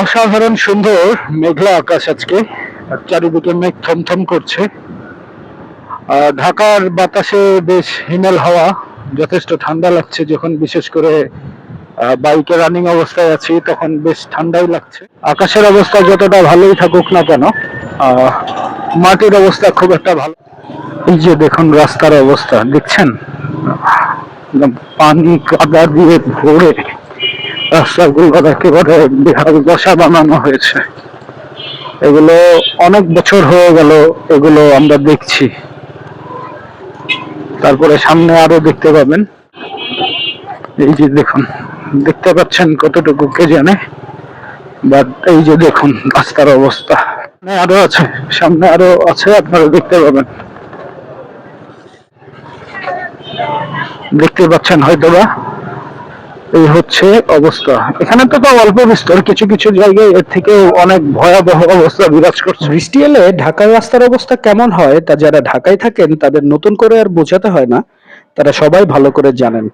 অসাধারণ সুন্দর মেঘলা আকাশ আজকে, আর চারিদিকে মেঘ থমথম করছে। ঢাকার বাতাসে বেশ হিমেল হাওয়া, যথেষ্ট ঠান্ডা লাগছে। যখন বিশেষ করে বাইকে রানিং অবস্থায় আছি তখন বেশ ঠান্ডাই লাগছে। আকাশের অবস্থা যতটা ভালোই থাকুক না কেন, মাটির অবস্থা খুব একটা ভালো। এই যে দেখুন রাস্তার অবস্থা দেখছেন, একদম পানি কাদা দিয়ে ভরে রাস্তাগুলো একেবারে বেহাল দশা বানানো হয়েছে। এগুলো অনেক বছর হয়ে গেল এগুলো আমরা দেখছি। তারপরে সামনে আরো দেখতে পাবেন। এই যে দেখুন, দেখতে পাচ্ছেন কতটুকু কে জানে, বাট এই যে দেখুন রাস্তার অবস্থা। আরো আছে, সামনে আরো আছে, আপনারা দেখতে পাবেন, দেখতে পাচ্ছেন হয়তোবা। এই হচ্ছে অবস্থা। এখানে তো অল্প বিস্তর, কিছু কিছু জায়গায় এর থেকে অনেক ভয়াবহ অবস্থা বিরাজ করছে। বৃষ্টি এলে ঢাকার রাস্তার অবস্থা কেমন হয় তা যারা ঢাকায় থাকেন তাদের নতুন করে আর বোঝাতে হয় না, তারা সবাই ভালো করে জানেন।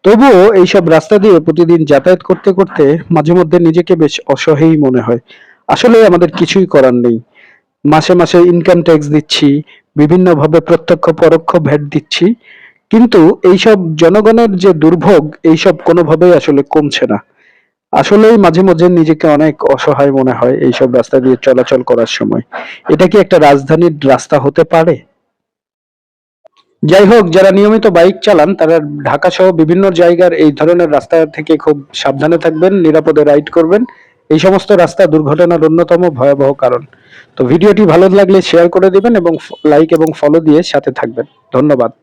তবুও এইসব রাস্তা দিয়ে প্রতিদিন যাতায়াত করতে করতে মাঝে মধ্যে নিজেকে বেশ অসহায় মনে হয়। আসলে আমাদের কিছুই করার নেই। মাসে মাসে ইনকাম ট্যাক্স দিচ্ছি, বিভিন্নভাবে প্রত্যক্ষ পরোক্ষ ভ্যাট দিচ্ছি, কিন্তু এইসব জনগণের যে দুর্ভোগ এইসব কোনোভাবেই আসলে কমছে না। আসলেই মাঝে মাঝে নিজেকে অনেক অসহায় মনে হয় এইসব রাস্তা দিয়ে চলাচল করার সময়। এটা কি একটা রাজধানীর রাস্তা হতে পারে? যাই হোক, যারা নিয়মিত বাইক চালান তারা ঢাকা সহ বিভিন্ন জায়গার এই ধরনের রাস্তা থেকে খুব সাবধানে থাকবেন, নিরাপদে রাইড করবেন। এই সমস্ত রাস্তা দুর্ঘটনার অন্যতম ভয়াবহ কারণ। তো ভিডিওটি ভালো লাগলে শেয়ার করে দিবেন এবং লাইক এবং ফলো দিয়ে সাথে থাকবেন। ধন্যবাদ।